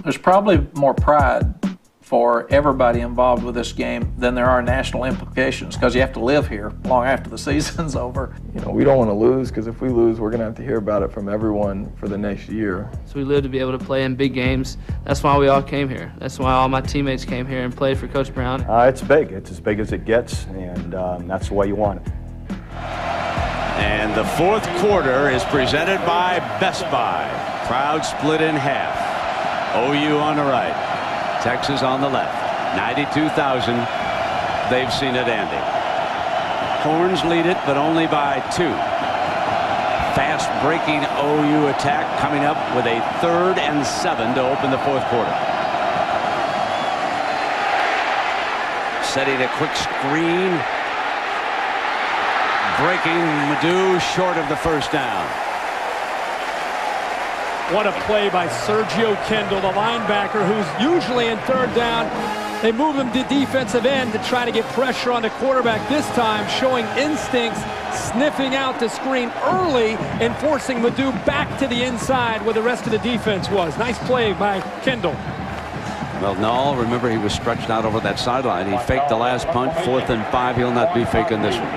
There's probably more pride for everybody involved with this game than there are national implications, because you have to live here long after the season's over. You know, we don't want to lose, because if we lose, we're going to have to hear about it from everyone for the next year. So we live to be able to play in big games. That's why we all came here. That's why all my teammates came here and played for Coach Brown. It's big. It's as big as it gets, and that's the way you want it. And the fourth quarter is presented by Best Buy. Crowd split in half. OU on the right, Texas on the left. 92,000. They've seen it, Andy. Horns lead it, but only by 2. Fast breaking OU attack coming up with a 3rd and 7 to open the fourth quarter. Setting a quick screen. Breaking Madu short of the first down. What a play by Sergio Kendall, the linebacker, who's usually in 3rd down. They move him to defensive end to try to get pressure on the quarterback, this time showing instincts, sniffing out the screen early and forcing Madu back to the inside where the rest of the defense was. Nice play by Kendall. Well, Null, remember, he was stretched out over that sideline. He faked the last punt, 4th and 5. He'll not be faking this one.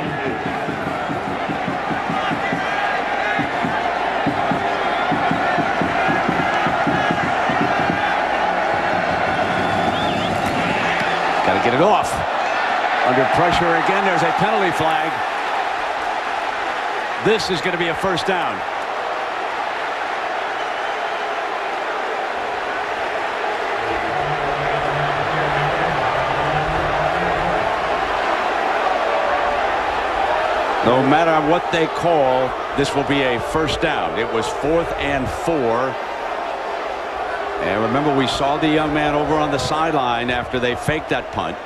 Get it off. Under pressure again. There's a penalty flag. This is going to be a first down. No matter what they call, this will be a first down. It was 4th and 4. And remember, we saw the young man over on the sideline after they faked that punt.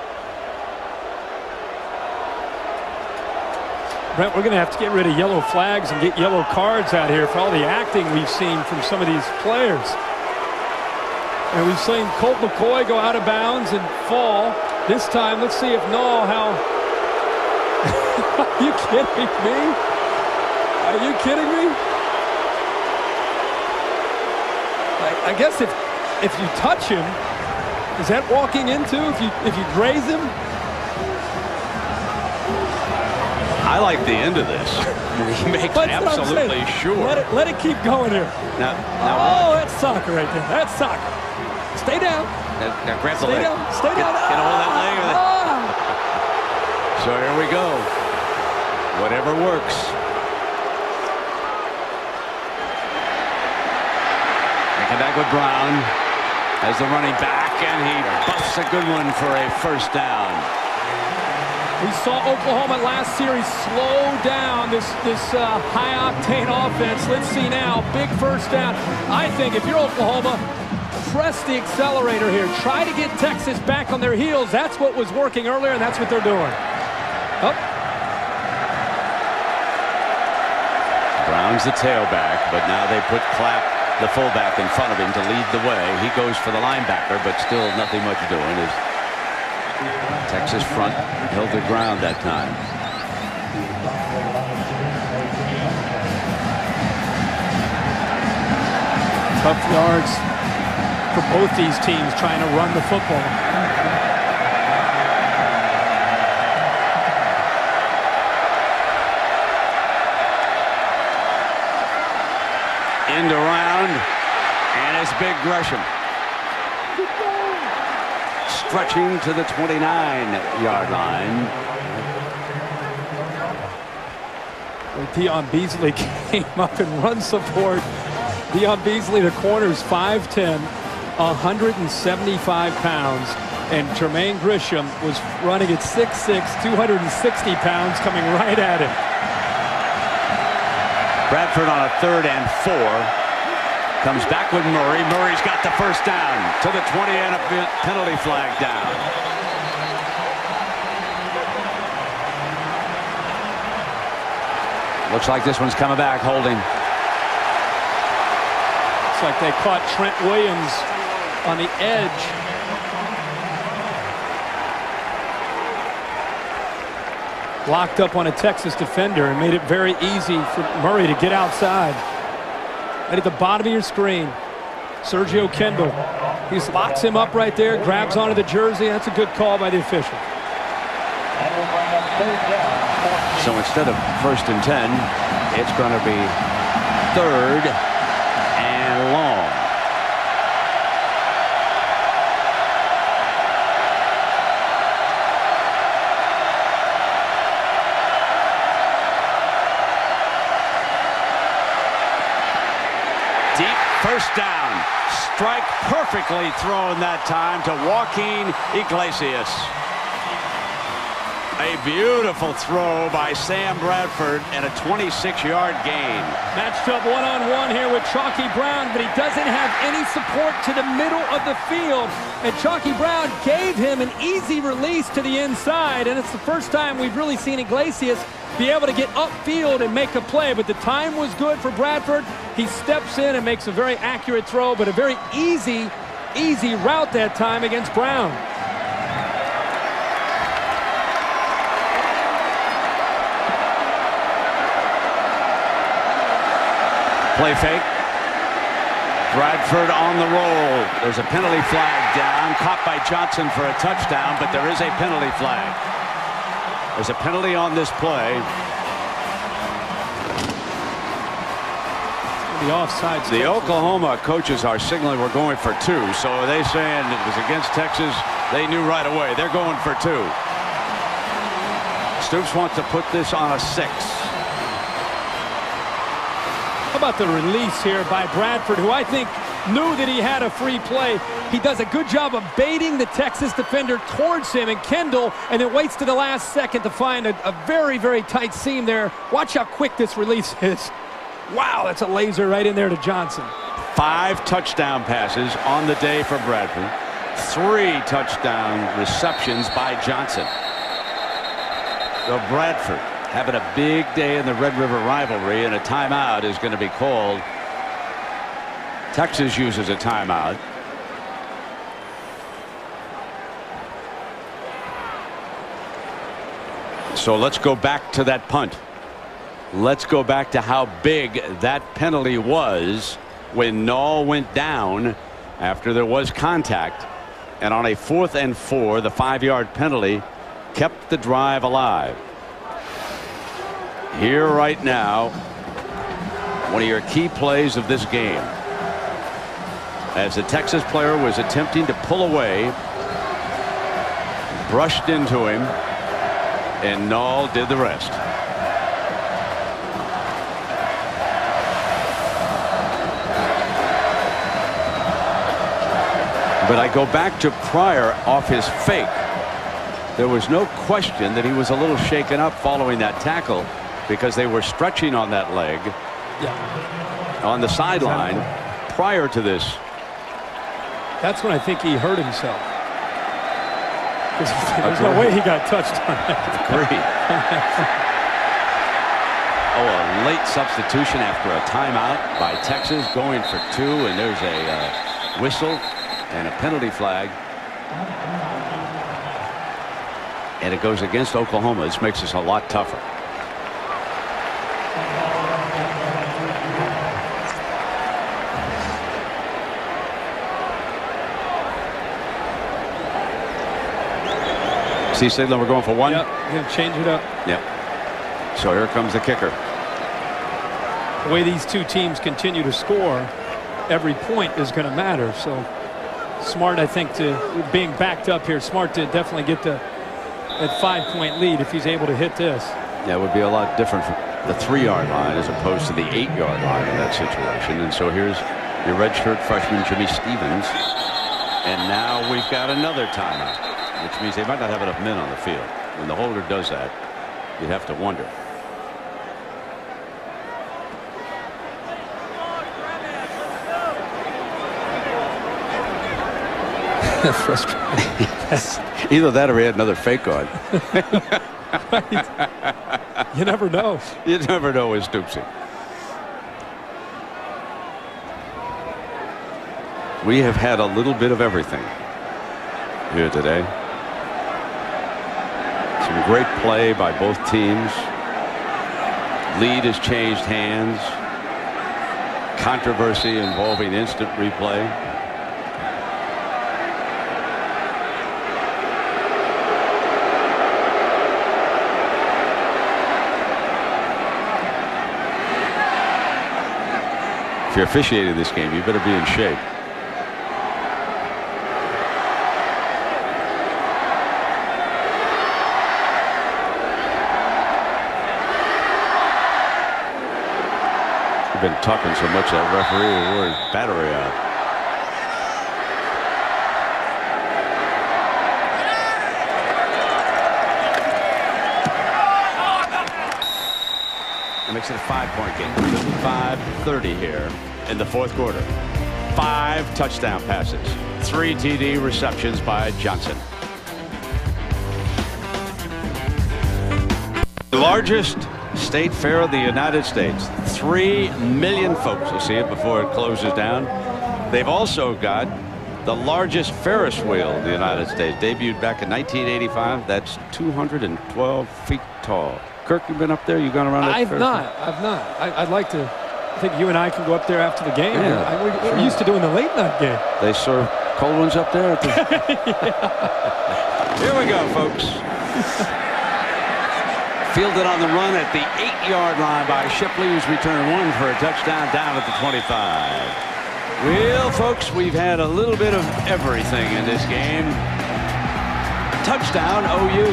Brent, we're going to have to get rid of yellow flags and get yellow cards out here for all the acting we've seen from some of these players. And we've seen Colt McCoy go out of bounds and fall. This time, let's see if how... Are you kidding me? Are you kidding me? I guess if you touch him, is that walking into if you graze him? I like the end of this. He makes absolutely sure. Let it keep going here. Now that's soccer right there. That's soccer. Stay down. Now grab the leg. Stay down. Get a hold of that leg. So here we go. Whatever works. Making back with Brown as the running back, and he buffs a good one for a first down. We saw Oklahoma last series slow down this high-octane offense. Let's see now, big first down. I think if you're Oklahoma, press the accelerator here. Try to get Texas back on their heels. That's what was working earlier, and that's what they're doing. Oh. Brown's the tailback, but now they put Clapp, the fullback, in front of him to lead the way. He goes for the linebacker, but still nothing much doing. His Texas front held the ground that time. Tough yards for both these teams trying to run the football. End around, and it's Big Gresham. Stretching to the 29-yard line. Deion Beasley came up in run support. Deion Beasley, the corner's 5'10", 175 pounds. And Jermaine Gresham was running at 6'6", 260 pounds, coming right at him. Bradford on a 3rd and 4. Comes back with Murray. Murray's got the first down to the 20 and a penalty flag down. Looks like this one's coming back, holding. Looks like they caught Trent Williams on the edge. Locked up on a Texas defender and made it very easy for Murray to get outside. Right at the bottom of your screen, Sergio Kendall He just locks him up right there, grabs onto the jersey. That's a good call by the official. So instead of 1st and 10, it's going to be 3rd and long. Deep first down. Strike perfectly thrown that time to Joaquin Iglesias. A beautiful throw by Sam Bradford and a 26-yard gain. Matched up one-on-one here with Chalky Brown, but he doesn't have any support to the middle of the field. And Chalky Brown gave him an easy release to the inside, and it's the first time we've really seen Iglesias be able to get upfield and make a play. But the time was good for Bradford. He steps in and makes a very accurate throw, but a very easy route that time against Brown. Play fake. Bradford on the roll. There's a penalty flag down. Caught by Johnson for a touchdown, but there is a penalty flag. There's a penalty on this play. The offside. The Oklahoma coaches are signaling we're going for 2. So are they saying it was against Texas? They knew right away. They're going for 2. Stoops wants to put this on a 6. How about the release here by Bradford, who I think knew that he had a free play. He does a good job of baiting the Texas defender towards him and Kendall, and then waits to the last second to find a very, very tight seam there. Watch how quick this release is. Wow, that's a laser right in there to Johnson. 5 touchdown passes on the day for Bradford. 3 touchdown receptions by Johnson. So Bradford having a big day in the Red River Rivalry, and a timeout is going to be called. Texas uses a timeout. So let's go back to that punt. Let's go back to how big that penalty was when Nall went down after there was contact. And on a 4th and 4, the 5-yard penalty kept the drive alive. Here right now, one of your key plays of this game, as the Texas player was attempting to pull away, brushed into him, and Nall did the rest. But I go back to Pryor off his fake. There was no question that he was a little shaken up following that tackle, because they were stretching on that leg on the sideline prior to this. That's when I think he hurt himself. There's no way he got touched on that. Agreed. Oh, a late substitution after a timeout by Texas, going for 2, and there's a whistle and a penalty flag. And it goes against Oklahoma. This makes this a lot tougher. See, signaling we're going for 1. Yep, gonna change it up. Yep. So here comes the kicker. The way these two teams continue to score, every point is going to matter. So Smart, I think, to being backed up here, Smart to definitely get that 5-point lead if he's able to hit this. Yeah, it would be a lot different from the 3-yard line as opposed to the 8-yard line in that situation. And so here's your redshirt freshman Jimmy Stevens, and now we've got another timeout, which means they might not have enough men on the field. When the holder does that, you'd have to wonder. Either that or he had another fake on. Right. You never know. You never know with Stoopsy. We have had a little bit of everything here today. Some great play by both teams. Lead has changed hands. Controversy involving instant replay. you're officiating this game, you better be in shape. We've been talking so much that referee wore his battery out. That makes it a 5-point game. 55-30 here in the fourth quarter. 5 touchdown passes. 3 TD receptions by Johnson. The largest state fair of the United States. 3 million folks. You see it before it closes down. They've also got the largest Ferris wheel in the United States. Debuted back in 1985. That's 212 feet tall. Kirk, you've been up there? You gone around that? I've not. I'd like to. I think you and I can go up there after the game. Yeah, we're used to doing the late night game. They serve cold ones up there. At the... Here we go, folks. Fielded on the run at the 8-yard line by Shipley, who's returned 1 for a touchdown down at the 25. Well, folks, we've had a little bit of everything in this game. Touchdown, OU.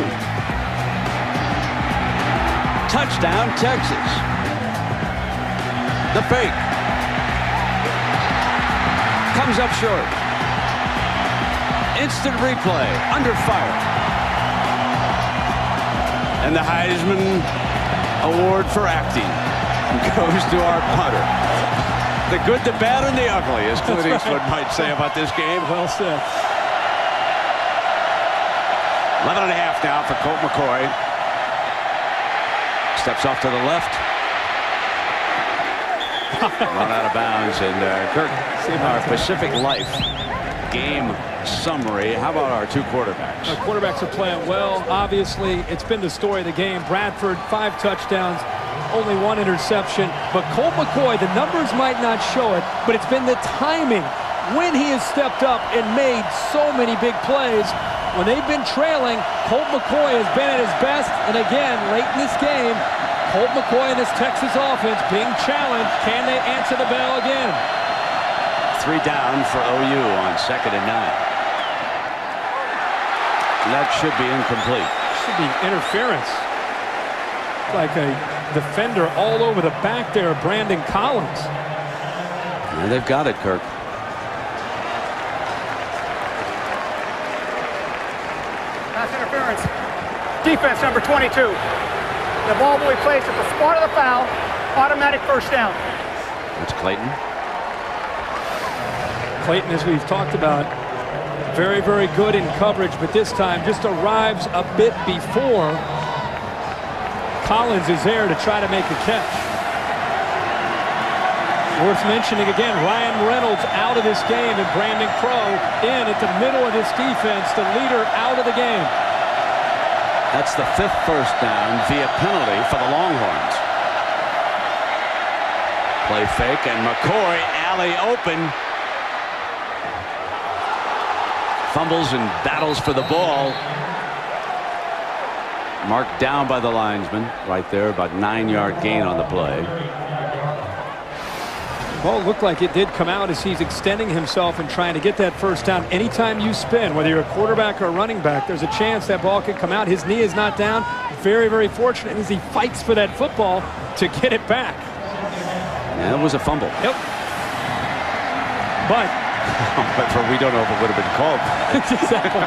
Touchdown, Texas. The fake. Comes up short. Instant replay. Under fire. And the Heisman Award for acting goes to our punter. The good, the bad, and the ugly, as Clint Eastwood might say about this game. Well said. 11.5 now for Colt McCoy. Steps off to the left. Run out of bounds. And Kirk, our Pacific Life game summary. How about our 2 quarterbacks? Our quarterbacks are playing well. Obviously, it's been the story of the game. Bradford, 5 touchdowns, only 1 interception. But Colt McCoy, the numbers might not show it, but it's been the timing when he has stepped up and made so many big plays. When they've been trailing, Colt McCoy has been at his best. And again, late in this game, Colt McCoy and this Texas offense being challenged. Can they answer the bell again? 3 down for OU on 2nd and 9. That should be incomplete. Should be interference. Like a defender all over the back there, Brandon Collins. And they've got it, Kirk. Pass interference. Defense number 22. The ball boy placed at the spot of the foul. Automatic first down. That's Clayton. Clayton, as we've talked about, very, very good in coverage, but this time just arrives a bit before Collins is there to try to make a catch. Worth mentioning again, Ryan Reynolds out of this game and Brandon Crow in at the middle of this defense, the leader out of the game. That's the 5th first down via penalty for the Longhorns. Play fake, and McCoy alley open. Fumbles and battles for the ball. Marked down by the linesman right there, about 9-yard gain on the play. Ball looked like it did come out as he's extending himself and trying to get that first down. Anytime you spin, whether you're a quarterback or a running back, there's a chance that ball could come out. His knee is not down. Very, very fortunate as he fights for that football to get it back. And it was a fumble. Yep. But we don't know if it would have been called. Exactly.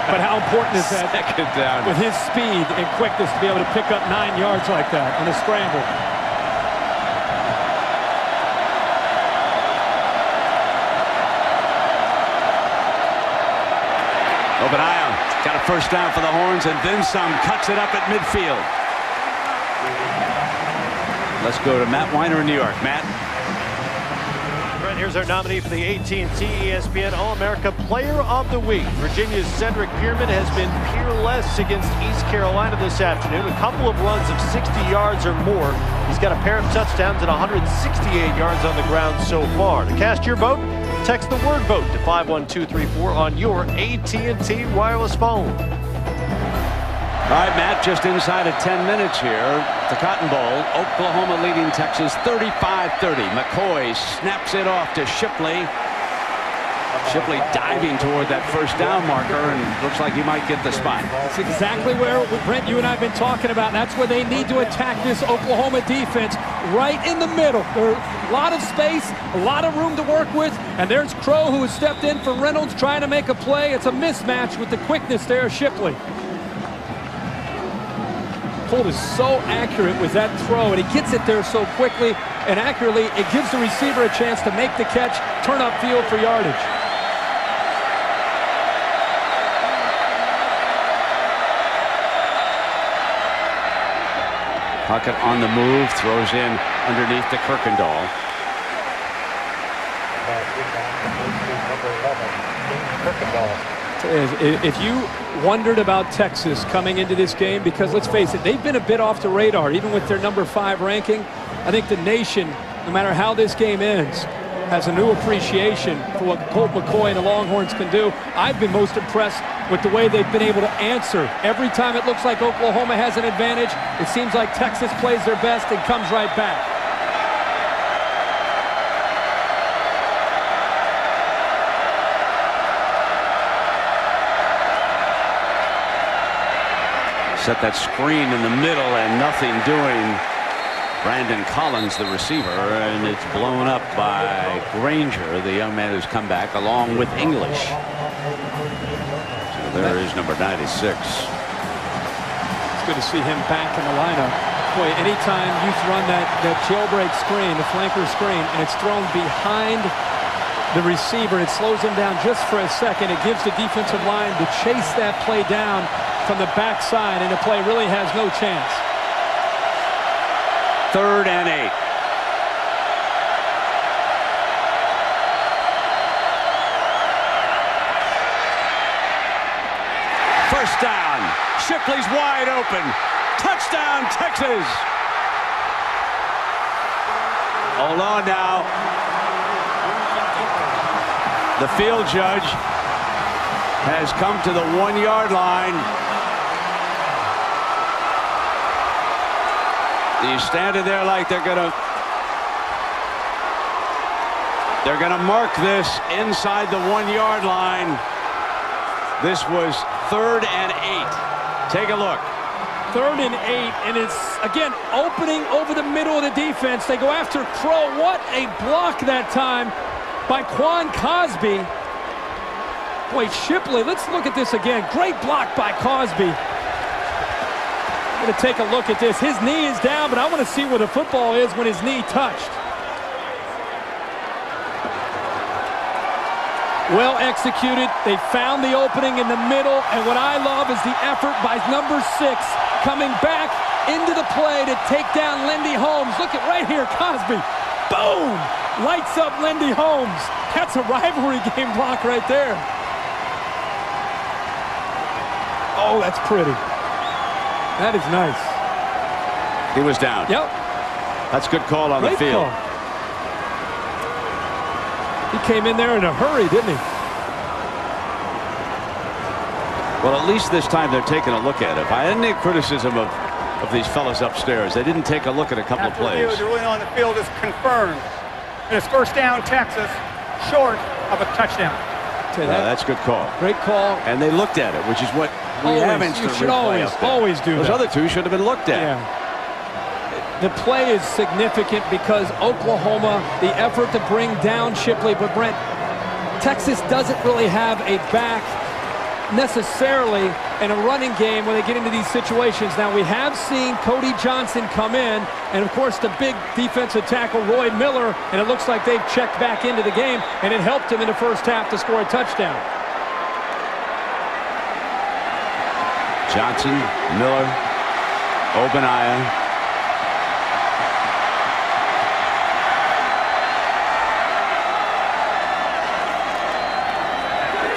But how important is that? Second down. With his speed and quickness to be able to pick up 9 yards like that on a scramble. Obadiah got a first down for the Horns and then some. Cuts it up at midfield. Let's go to Matt Weiner in New York. Matt. Brent, here's our nominee for the AT&T ESPN All-America Player of the Week. Virginia's Cedric Pierman has been peerless against East Carolina this afternoon. A couple of runs of 60 yards or more. He's got a pair of touchdowns and 168 yards on the ground so far. To cast your vote, text the word vote to 51234 on your AT&T wireless phone. All right, Matt, just inside of 10 minutes here. The Cotton Bowl, Oklahoma leading Texas 35-30. McCoy snaps it off to Shipley. Shipley diving toward that first down marker, and looks like he might get the spot. That's exactly where, Brent, you and I have been talking about. That's where they need to attack this Oklahoma defense, right in the middle. There's a lot of space, a lot of room to work with, and there's Crow, who has stepped in for Reynolds, trying to make a play. It's a mismatch with the quickness there of Shipley. Colt is so accurate with that throw, and he gets it there so quickly and accurately. It gives the receiver a chance to make the catch, turn upfield for yardage. Puckett on the move, throws in underneath to Kirkendall. If you wondered about Texas coming into this game, because let's face it, they've been a bit off the radar, even with their number 5 ranking. I think the nation, no matter how this game ends, has a new appreciation for what Colt McCoy and the Longhorns can do. I've been most impressed with the way they've been able to answer. Every time it looks like Oklahoma has an advantage, it seems like Texas plays their best and comes right back. Set that screen in the middle and nothing doing. Brandon Collins, the receiver, and it's blown up by Granger, the young man who's come back, along with English. So there is number 96. It's good to see him back in the lineup. Boy, anytime you run that jailbreak screen, the flanker screen, and it's thrown behind the receiver, it slows him down just for a second. It gives the defensive line to chase that play down from the backside, and the play really has no chance. 3rd and 8. First down. Shipley's wide open. Touchdown, Texas. Hold on now. The field judge has come to the 1-yard line. He's standing there like they're gonna mark this inside the 1-yard line. This was 3rd and 8. Take a look. 3rd and 8, and it's again opening over the middle of the defense. They go after Crow. What a block that time by Quan Cosby. Boy, Shipley, let's look at this again. Great block by Cosby. Going to take a look at this. His knee is down, but I want to see where the football is when his knee touched. Well executed. They found the opening in the middle, and what I love is the effort by number 6 coming back into the play to take down Lindy Holmes. Look at right here, Cosby. Boom! Lights up Lindy Holmes. That's a rivalry game block right there. Oh, that's pretty. That is nice. He was down. Yep. That's a good call on the field. Call. He came in there in a hurry, didn't he? Well, at least this time they're taking a look at it. If I had any criticism of these fellas upstairs, they didn't take a look at a couple of plays. The ruling on the field is confirmed. And it's first down, Texas, short of a touchdown. That's a good call. Great call. And they looked at it, which is what we have instant replay up there. Always do Those that. other two should have been looked at. Yeah. The play is significant because Oklahoma, the effort to bring down Shipley, but Brent, Texas doesn't really have a back necessarily in a running game when they get into these situations. Now, we have seen Cody Johnson come in, and of course the big defensive tackle Roy Miller, and it looks like they've checked back into the game, and it helped him in the first half to score a touchdown. Johnson, Miller, Obaniah.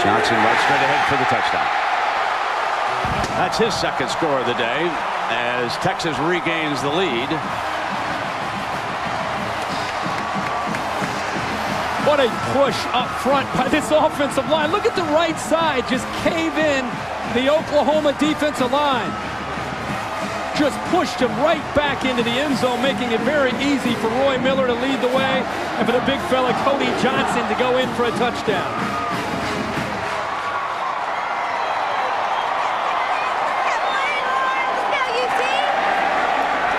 Johnson right straight ahead for the touchdown. That's his second score of the day as Texas regains the lead. What a push up front by this offensive line. Look at the right side just cave in the Oklahoma defensive line. just pushed him right back into the end zone, making it very easy for Roy Miller to lead the way and for the big fella Cody Johnson to go in for a touchdown.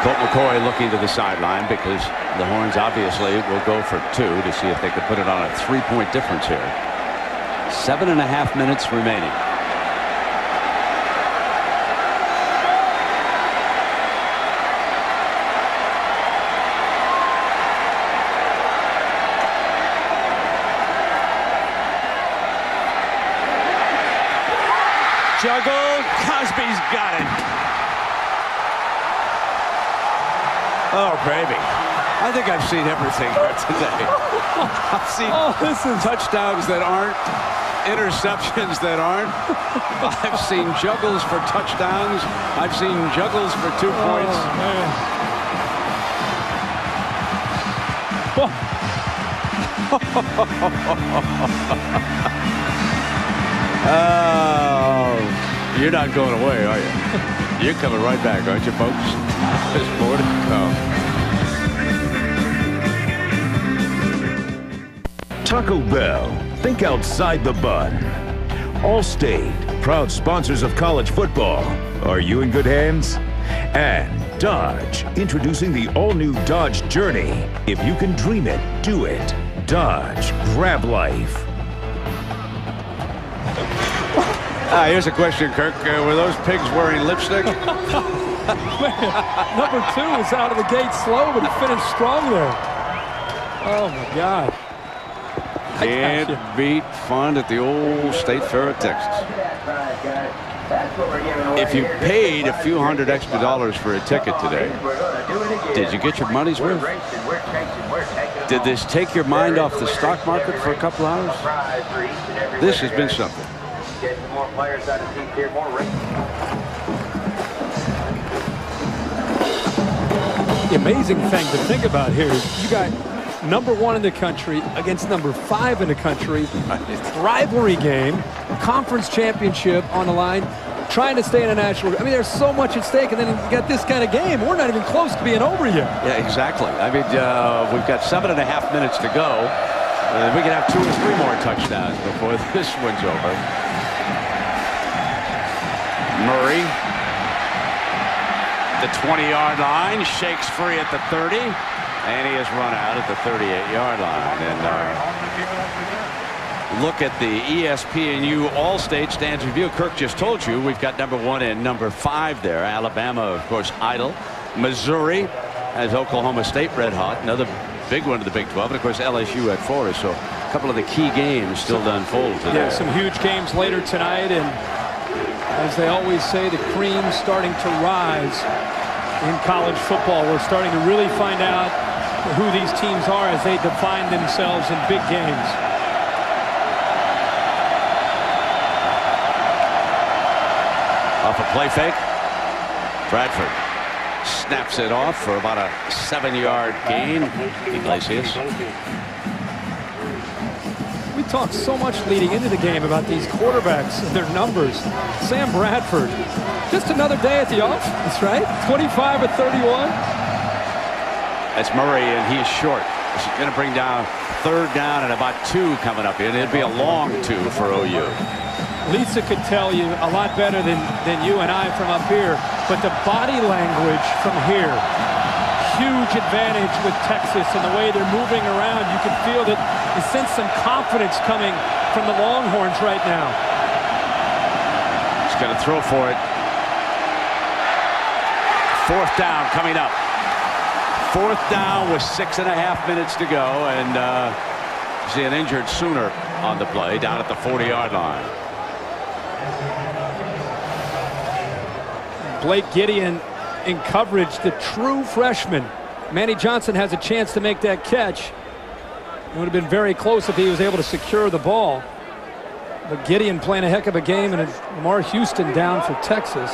Colt McCoy looking to the sideline because the Horns obviously will go for 2 to see if they could put it on a 3-point difference here. 7.5 minutes remaining. Juggle. Cosby's got it. Oh, baby. I think I've seen everything here today. I've seen touchdowns that aren't, interceptions that aren't. I've seen juggles for touchdowns. I've seen juggles for 2 points. Oh, you're not going away, are you? You're coming right back, aren't you, folks? There's more to come. Taco Bell. Think outside the bun. Allstate, proud sponsors of college football. Are you in good hands? And Dodge, introducing the all-new Dodge Journey. If you can dream it, do it. Dodge, grab life. Here's a question, Kirk. Were those pigs wearing lipstick? Number 2 was out of the gate slow, but he finished strong there. Oh, my God. Can't beat fun at the old State Fair of Texas. If you paid a few $100 extra for a ticket today, did you get your money's worth? Did this take your mind off the stock market for a couple hours? This has been something. More players out of team here, more race. The amazing thing to think about here is you got number 1 in the country against number 5 in the country. Rivalry game, conference championship on the line, trying to stay in a national. I mean, there's so much at stake, and then you got this kind of game. We're not even close to being over yet. Yeah, exactly. I mean, we've got 7.5 minutes to go. We can have 2 or 3 more touchdowns before this one's over. Murray, the 20-yard line, shakes free at the 30, and he has run out at the 38-yard line. And look at the ESPNU All-State stands review. Kirk just told you we've got number 1 and number 5 there. Alabama, of course, idle. Missouri has Oklahoma State red hot. Another big one to the Big 12. And, of course, LSU at Florida. So a couple of the key games still to unfold today. Yeah, some huge games later tonight. And as they always say, the cream's starting to rise in college football. We're starting to really find out who these teams are as they define themselves in big games. Off a play fake. Bradford snaps it off for about a 7-yard gain. Iglesias. We talked so much leading into the game about these quarterbacks and their numbers. Sam Bradford, just another day at the office, right? 25 of 31. That's Murray, and he's short. This is going to bring down 3rd down and about 2 coming up here. And it'll be a long 2 for OU. Lisa could tell you a lot better than you and I from up here, but the body language from here, huge advantage with Texas and the way they're moving around. You can feel that you sense some confidence coming from the Longhorns right now. He's going to throw for it. 4th down coming up. 4th down with 6.5 minutes to go, and see an injured Sooner on the play down at the 40-yard line. Blake Gideon in coverage, the true freshman. Manny Johnson has a chance to make that catch. It would have been very close if he was able to secure the ball. But Gideon playing a heck of a game, and Lamar Houston down for Texas.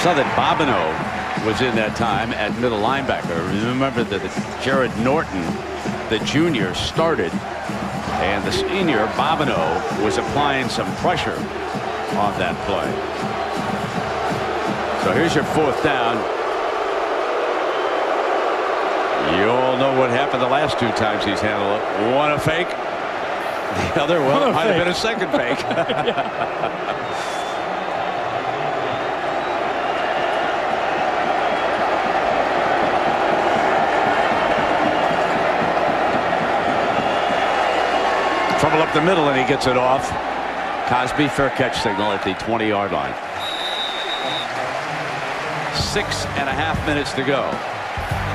Saw that Bobineau was in that time at middle linebacker. Remember that Jared Norton, the junior, started, and the senior, Bobineau, was applying some pressure on that play. So here's your 4th down. You all know what happened the last 2 times he's handled it. One a fake. The other, well, might have been a second fake. Trouble up the middle, and he gets it off. Cosby, fair catch signal at the 20-yard line. 6.5 minutes to go.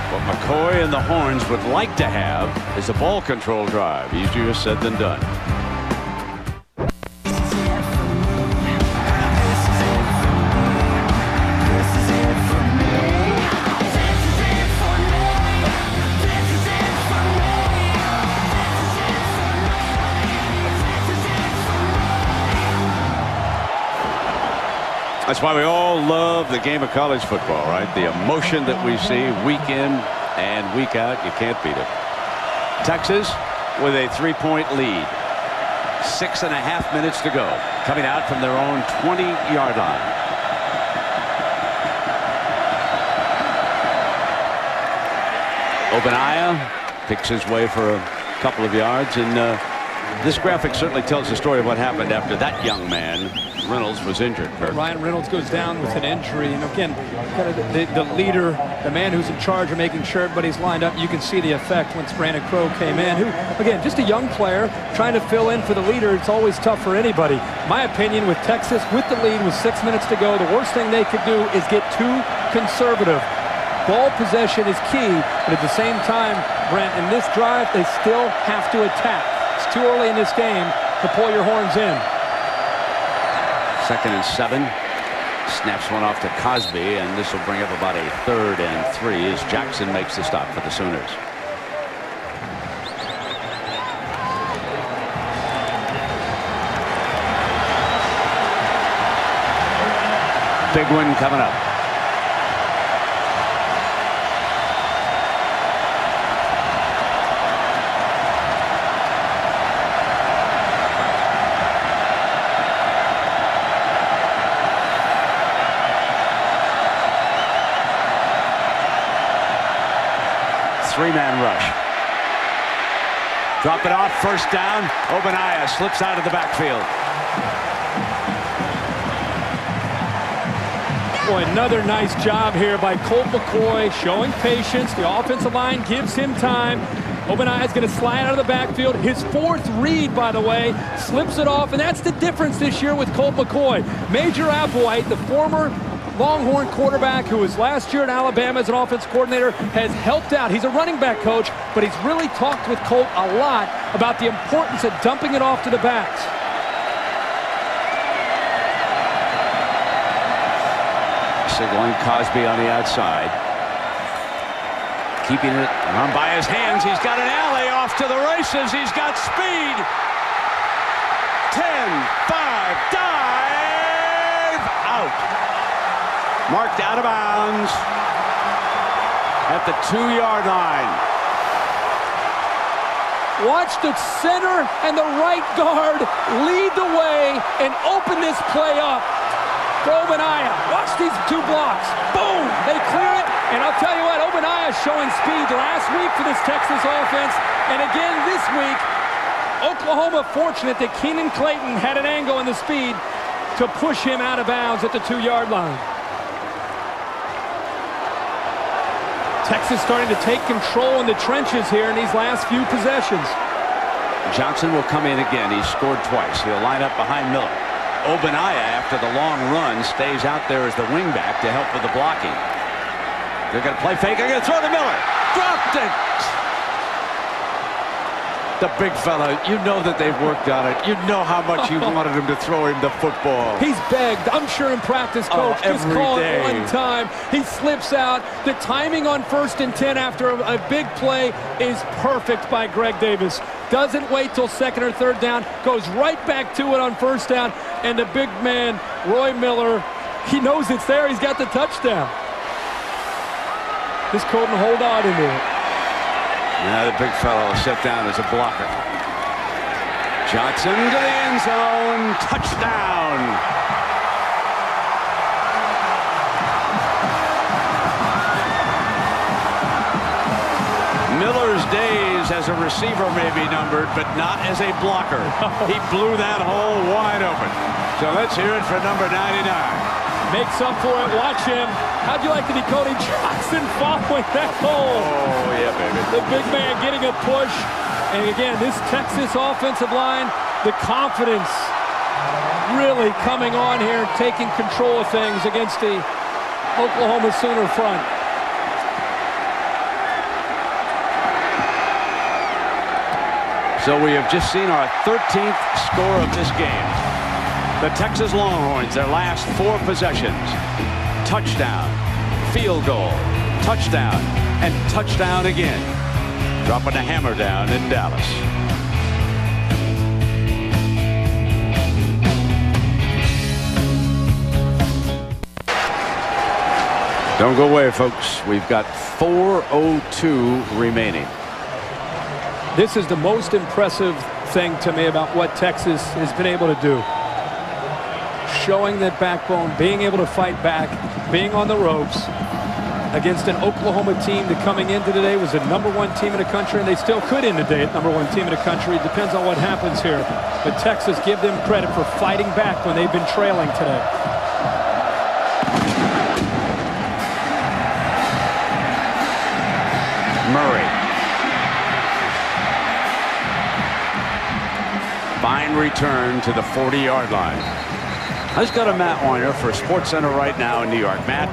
What McCoy and the Horns would like to have is a ball control drive. Easier said than done. That's why we all love the game of college football, right? The emotion that we see week in and week out, you can't beat it. Texas with a 3-point lead. 6.5 minutes to go. Coming out from their own 20-yard line. Obadiah picks his way for a couple of yards, and this graphic certainly tells the story of what happened after that young man, Reynolds, was injured. Ryan Reynolds goes down with an injury, and again, kind of the leader, the man who's in charge of making sure everybody's lined up. You can see the effect once Brandon Crow came in, who, again, just a young player trying to fill in for the leader. It's always tough for anybody. My opinion, with Texas with the lead with 6 minutes to go, the worst thing they could do is get too conservative. Ball possession is key, but at the same time, Brent, in this drive, they still have to attack. It's too early in this game to pull your horns in. 2nd and 7. Snaps one off to Cosby, and this will bring up about a 3rd and 3 as Jackson makes the stop for the Sooners. Big one coming up. Three-man rush. Drop it off, 1st down. Obadiah slips out of the backfield. Boy, another nice job here by Colt McCoy, showing patience. The offensive line gives him time. Obadiah's going to slide out of the backfield. His 4th read, by the way, slips it off, and that's the difference this year with Colt McCoy. Major Applewhite, the former Longhorn quarterback who was last year at Alabama as an offense coordinator, has helped out. He's a running back coach, but he's really talked with Colt a lot about the importance of dumping it off to the backs. Signaling Cosby on the outside. Keeping it run by his hands. He's got an alley off to the races. He's got speed. 10, 5, dive, out. Marked out of bounds at the 2-yard line. Watch the center and the right guard lead the way and open this play up for Obadiah. Watch these 2 blocks. Boom! They clear it. And I'll tell you what, Obadiah showing speed last week for this Texas offense. And again this week, Oklahoma fortunate that Keenan Clayton had an angle in the speed to push him out of bounds at the 2-yard line. Texas starting to take control in the trenches here in these last few possessions. Johnson will come in again. He's scored twice. He'll line up behind Miller. Obadiah, after the long run, stays out there as the wingback to help with the blocking. They're going to play fake. They're going to throw to Miller. Dropped it. The big fella, you know that they've worked on it. You know how much you wanted him to throw him the football. He's begged. I'm sure in practice, coach, just call it one time. He slips out. The timing on 1st and 10 after a big play is perfect by Greg Davis. Doesn't wait till 2nd or 3rd down. Goes right back to it on 1st down. And the big man, Roy Miller, he knows it's there. He's got the touchdown. This couldn't hold on into it. Now the big fellow set down as a blocker. Johnson to the end zone. Touchdown. Miller's days as a receiver may be numbered, but not as a blocker. He blew that hole wide open. So let's hear it for number 99. Makes up for it. Watch him. How'd you like to be Cody Johnson following that hole? Oh, yeah, baby. The big man getting a push. And again, this Texas offensive line, the confidence really coming on here, taking control of things against the Oklahoma Sooner front. So we have just seen our 13th score of this game. The Texas Longhorns, their last 4 possessions. Touchdown, field goal, touchdown, and touchdown again. Dropping a hammer down in Dallas. Don't go away, folks. We've got 4:02 remaining. This is the most impressive thing to me about what Texas has been able to do. Showing that backbone, being able to fight back, being on the ropes against an Oklahoma team that coming into today was the #1 team in the country, and they still could end the day at #1 team in the country. It depends on what happens here. But Texas, give them credit for fighting back when they've been trailing today. Murray. Fine return to the 40-yard line. Let's go to Matt Weiner for SportsCenter right now in New York. Matt.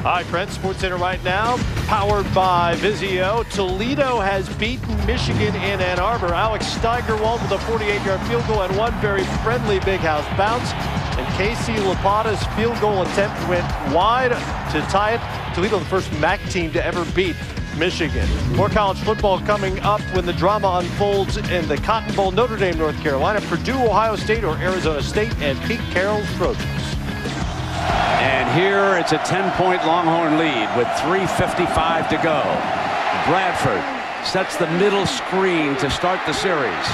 Hi, Trent. SportsCenter right now, powered by Vizio. Toledo has beaten Michigan in Ann Arbor. Alex Steigerwald with a 48-yard field goal and one very friendly big house bounce. And Casey Lapata's field goal attempt went wide to tie it. Toledo, the first MAC team to ever beat Michigan. More college football coming up when the drama unfolds in the Cotton Bowl. Notre Dame, North Carolina, Purdue, Ohio State, or Arizona State, and Pete Carroll's Trojans. And here it's a 10-point Longhorn lead with 3:55 to go. Bradford sets the middle screen to start the series.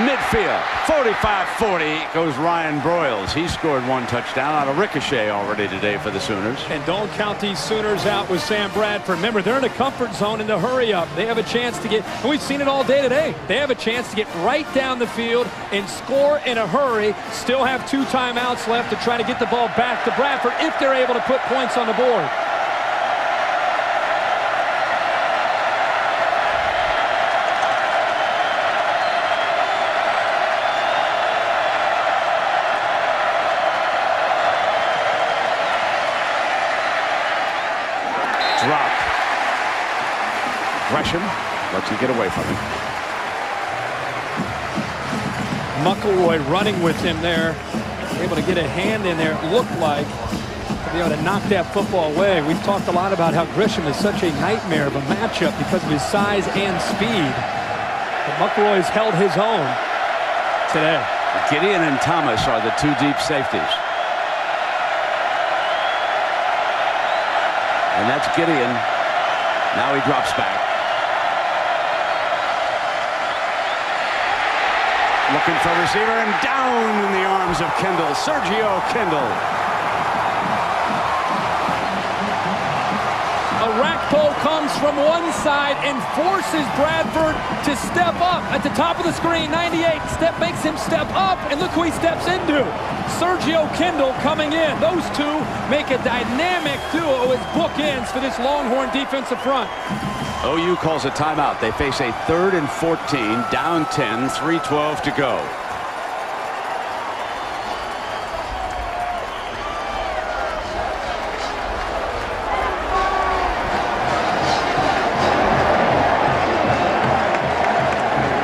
Midfield, 45-40 goes Ryan Broyles. He scored 1 touchdown on a ricochet already today for the Sooners. And don't count these Sooners out with Sam Bradford. Remember, they're in a comfort zone in the hurry up. They have a chance to get, and we've seen it all day today, they have a chance to get right down the field and score in a hurry. Still have 2 timeouts left to try to get the ball back to Bradford if they're able to put points on the board. Drop. Gresham lets you get away from him. McElroy running with him there. Able to get a hand in there. It looked like to be able to knock that football away. We've talked a lot about how Gresham is such a nightmare of a matchup because of his size and speed. But McElroy's held his own today. Gideon and Thomas are the 2 deep safeties. And that's Gideon. Now he drops back. Looking for a receiver and down in the arms of Kendall. Sergio Kendall. Arakpo comes from one side and forces Bradford to step up at the top of the screen. 98 makes him step up, and look who he steps into. Sergio Kendall coming in. Those 2 make a dynamic duo as bookends for this Longhorn defensive front. OU calls a timeout. They face a 3rd and 14, down 10, 3:12 to go.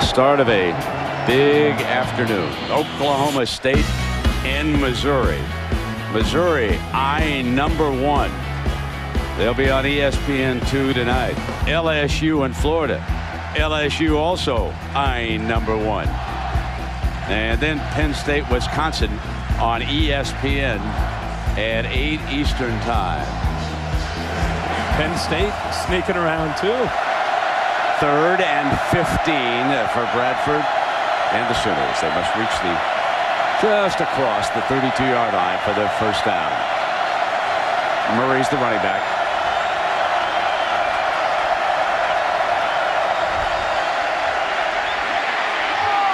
Start of a big afternoon. Oklahoma State in Missouri. Missouri eyeing #1. They'll be on ESPN2 tonight. LSU and Florida. LSU also eyeing #1. And then Penn State, Wisconsin on ESPN at 8 Eastern time. Penn State sneaking around too. 3rd and 15 for Bradford and the Sooners. They must reach just across the 32-yard line for their first down. Murray's the running back.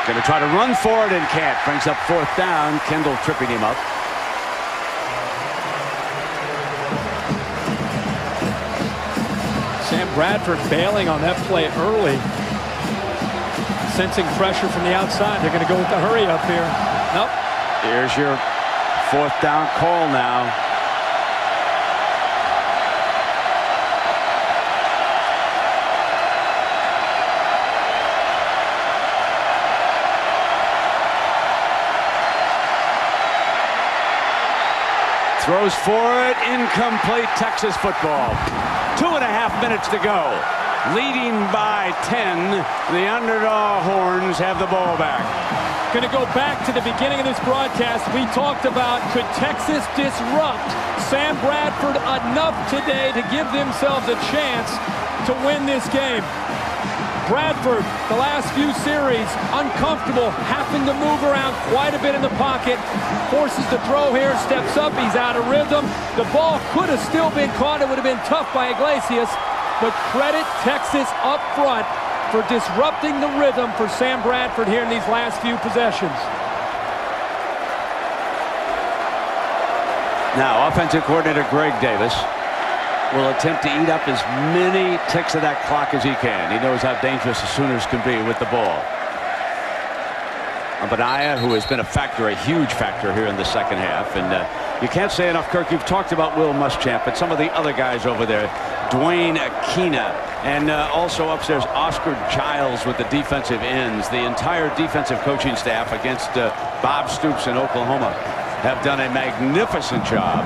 Going to try to run for it and can't. Brings up 4th down. Kendall tripping him up. Sam Bradford bailing on that play early. Sensing pressure from the outside. They're going to go with the hurry up here. Nope. Here's your 4th down call now. Throws for it, incomplete. Texas football. 2.5 minutes to go. Leading by 10. The underdog Horns have the ball back. Going to go back to the beginning of this broadcast. We talked about, could Texas disrupt Sam Bradford enough today to give themselves a chance to win this game? Bradford, the last few series, uncomfortable, having to move around quite a bit in the pocket, forces the throw here, steps up, he's out of rhythm. The ball could have still been caught. It would have been tough by Iglesias, but credit Texas up front for disrupting the rhythm for Sam Bradford here in these last few possessions. Now, offensive coordinator Greg Davis will attempt to eat up as many ticks of that clock as he can. He knows how dangerous the Sooners can be with the ball. Benaya, who has been a factor, a huge factor here in the second half. And you can't say enough, Kirk. You've talked about Will Muschamp, but some of the other guys over there, Dwayne Akina, and also upstairs, Oscar Giles with the defensive ends. The entire defensive coaching staff against Bob Stoops in Oklahoma have done a magnificent job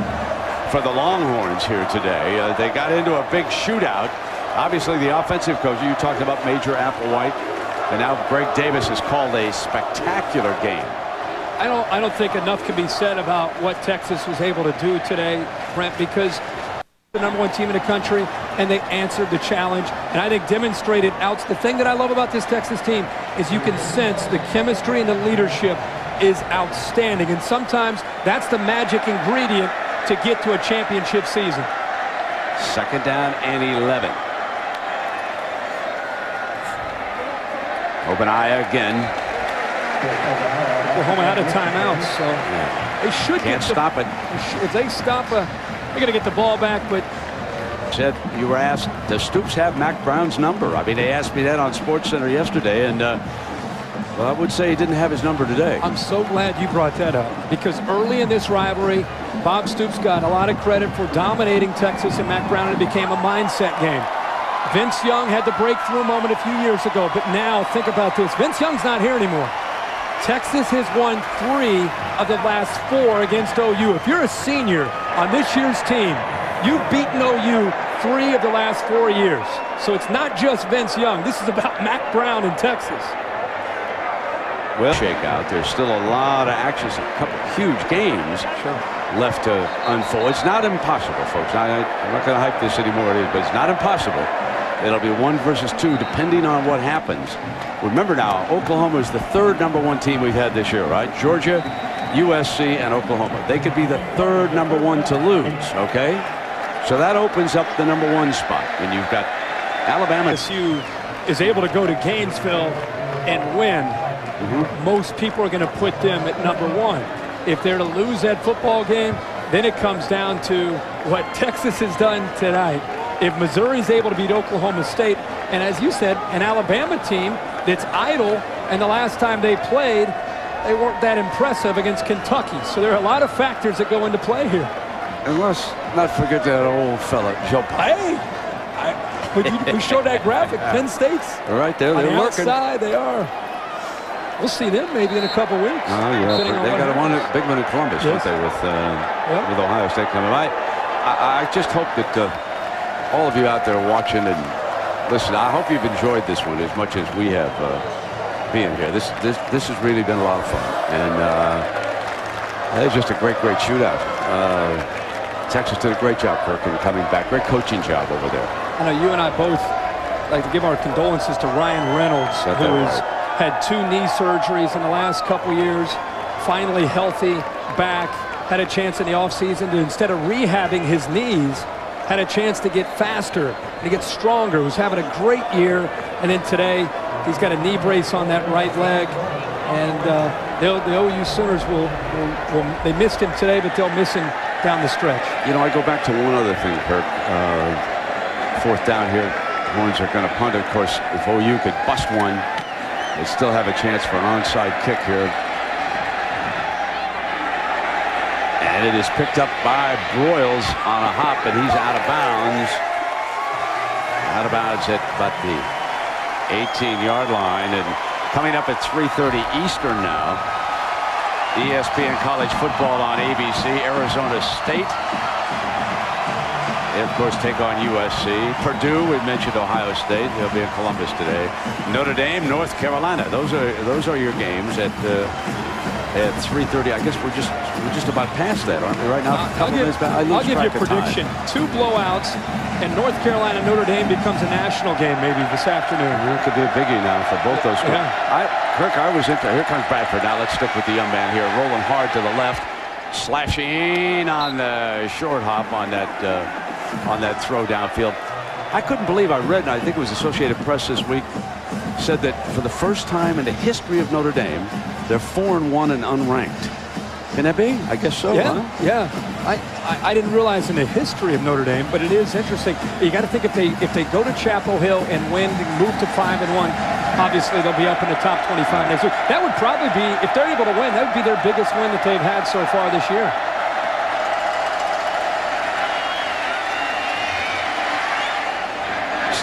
for the Longhorns here today. They got into a big shootout. Obviously, the offensive coach, you talked about Major Applewhite, and now Greg Davis has called a spectacular game. I don't think enough can be said about what Texas was able to do today, Brent, because the #1 team in the country, and they answered the challenge, and I think demonstrated out. The thing that I love about this Texas team is you can sense the chemistry and the leadership is outstanding, and sometimes that's the magic ingredient to get to a championship season. 2nd down and 11. Benaya again. Oklahoma out of timeouts, so they should can't stop it. If they stop, they're going to get the ball back. But said you were asked, does Stoops have Mac Brown's number? I mean, they asked me that on SportsCenter yesterday, and well, I would say he didn't have his number today. I'm so glad you brought that up, because early in this rivalry, Bob Stoops got a lot of credit for dominating Texas and Mac Brown, and it became a mindset game. Vince Young had the breakthrough moment a few years ago, but now think about this. Vince Young's not here anymore. Texas has won 3 of the last 4 against OU. If you're a senior on this year's team, you've beaten OU 3 of the last 4 years. So it's not just Vince Young. This is about Mac Brown in Texas. Well, shake out. There's still a lot of action, a couple huge games left to unfold. It's not impossible, folks. I'm not going to hype this anymore, but it's not impossible. It'll be 1 versus 2, depending on what happens. Remember now, Oklahoma is the 3rd #1 team we've had this year, right? Georgia, USC, and Oklahoma. They could be the 3rd #1 to lose, okay? So that opens up the #1 spot. And you've got Alabama. LSU is able to go to Gainesville and win. Most people are going to put them at #1. If they're to lose that football game, then it comes down to what Texas has done tonight. If Missouri's able to beat Oklahoma State, and as you said, an Alabama team that's idle, and the last time they played, they weren't that impressive against Kentucky. So there are a lot of factors that go into play here. And let's not forget that old fella, Joe. Hey, we showed that graphic. Penn State's right there. They're working. Outside, they are. We'll see them maybe in a couple weeks. Oh, yeah. They got a big one in Columbus, don't they, with Ohio State coming. I just hope that all of you out there watching and listen, I hope you've enjoyed this one as much as we have being here. This has really been a lot of fun, and it's just a great shootout. Texas did a great job, Kirk, in coming back. Great coaching job over there. I know you and I both like to give our condolences to Ryan Reynolds, who has had 2 knee surgeries in the last couple years, finally healthy, back, had a chance in the offseason to, instead of rehabbing his knees, had a chance to get faster and to get stronger. Was having a great year, and then today he's got a knee brace on that right leg, and the OU Sooners they missed him today, but they'll miss him down the stretch. You know, I go back to one other thing, Kirk. 4th down here. Horns are going to punt it. Of course, if OU could bust one, they still have a chance for an onside kick here. And it is picked up by Broyles on a hop, and he's out of bounds. Out of bounds at about the 18-yard line. And coming up at 3:30 Eastern now, ESPN College Football on ABC. Arizona State, they, of course, take on USC. Purdue, we mentioned Ohio State. They'll be in Columbus today. Notre Dame, North Carolina. Those are your games at 3:30. I guess we're just about past that, aren't we? Right now, I'll give you a prediction. 2 blowouts, and North Carolina Notre Dame becomes a national game maybe this afternoon. It could be a biggie now for both those schools. Kirk, I was into. Here comes Bradford. Now let's stick with the young man here, rolling hard to the left, slashing on the short hop on that throw downfield. I couldn't believe I read, and I think it was Associated Press this week, said that for the first time in the history of Notre Dame, they're 4-1 and unranked. Can that be? I guess so. Yeah, huh? yeah. I didn't realize in the history of Notre Dame, but it is interesting. You got to think if they go to Chapel Hill and win, move to 5-1, obviously they'll be up in the top 25 next week. That would probably be, if they're able to win, that would be their biggest win that they've had so far this year.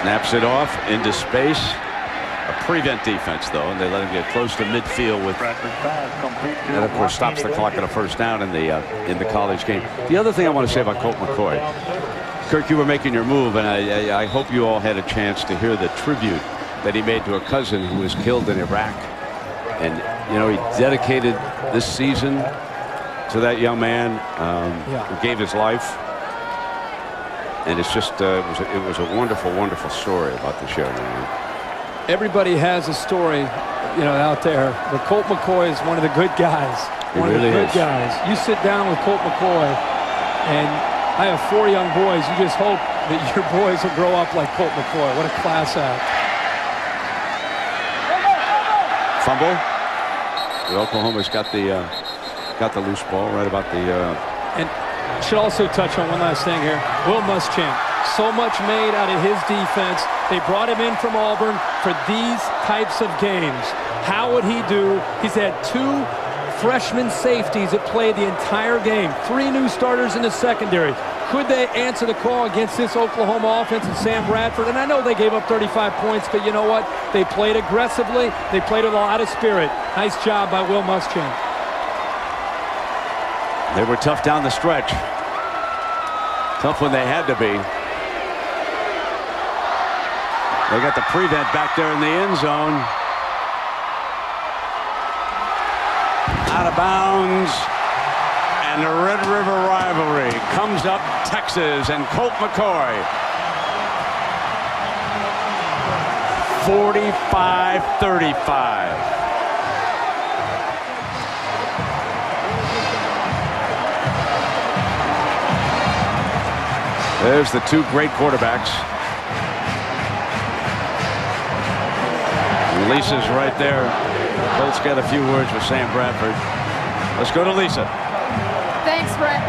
Snaps it off into space. A prevent defense, though, and they let him get close to midfield with. And of course stops the clock at a 1st down in the college game. The other thing I want to say about Colt McCoy, Kirk, you were making your move, and I hope you all had a chance to hear the tribute that he made to a cousin who was killed in Iraq. And you know, he dedicated this season to that young man who gave his life. And it's just it was a wonderful, wonderful story about this young man. Everybody has a story, you know, out there. But Colt McCoy is one of the good guys. One of the good guys. You sit down with Colt McCoy, and I have 4 young boys. You just hope that your boys will grow up like Colt McCoy. What a class act. Fumble. Oklahoma's got the loose ball right about the. And should also touch on one last thing here. Will Muschamp. So much made out of his defense. They brought him in from Auburn for these types of games. How would he do? He's had 2 freshman safeties that played the entire game. 3 new starters in the secondary. Could they answer the call against this Oklahoma offense and Sam Bradford? And I know they gave up 35 points, but you know what? They played aggressively. They played with a lot of spirit. Nice job by Will Muschamp. They were tough down the stretch. Tough when they had to be. They got the prevent back there in the end zone. Out of bounds. And the Red River Rivalry comes up Texas and Colt McCoy. 45-35. There's the 2 great quarterbacks. Lisa's right there. Colt's got a few words with Sam Bradford. Let's go to Lisa. Thanks, Brett.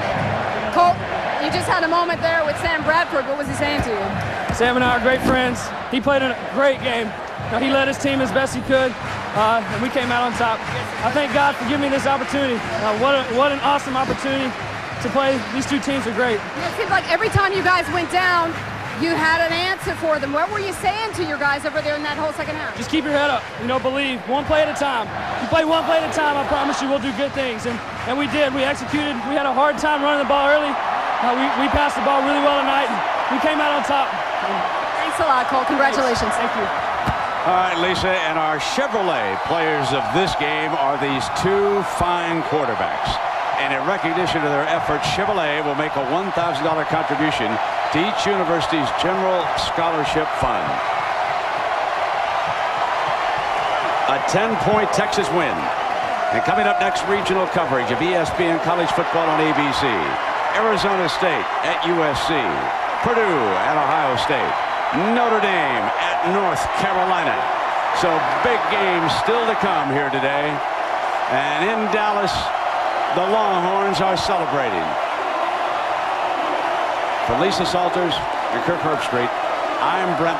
Colt, you just had a moment there with Sam Bradford. What was he saying to you? Sam and I are great friends. He played a great game. He led his team as best he could, and we came out on top. I thank God for giving me this opportunity. What an awesome opportunity to play. These 2 teams are great. It seemed like every time you guys went down, you had an answer for them. What were you saying to your guys over there in that whole second half? Just keep your head up. You know, believe. 1 play at a time. You play 1 play at a time, I promise you we'll do good things. And we did. We executed. We had a hard time running the ball early. We passed the ball really well tonight, and we came out on top. Thanks a lot, Colt. Congratulations. Thank you. All right, Lisa, and our Chevrolet players of this game are these 2 fine quarterbacks. And in recognition of their efforts, Chevrolet will make a $1,000 contribution to each university's general scholarship fund. A 10-point Texas win. And coming up next, regional coverage of ESPN college football on ABC. Arizona State at USC. Purdue at Ohio State. Notre Dame at North Carolina. So big games still to come here today. And in Dallas, the Longhorns are celebrating. For Lisa Salters and Kirk Herbstreit, I'm Brent.